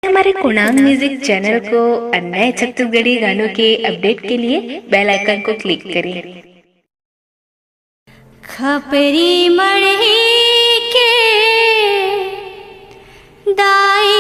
हमारे कुणांग music channel को नए छत्तीसगढ़ी गानों के अपडेट के लिए बेल आइकन को क्लिक करें। खपरी मढ़ी के दाई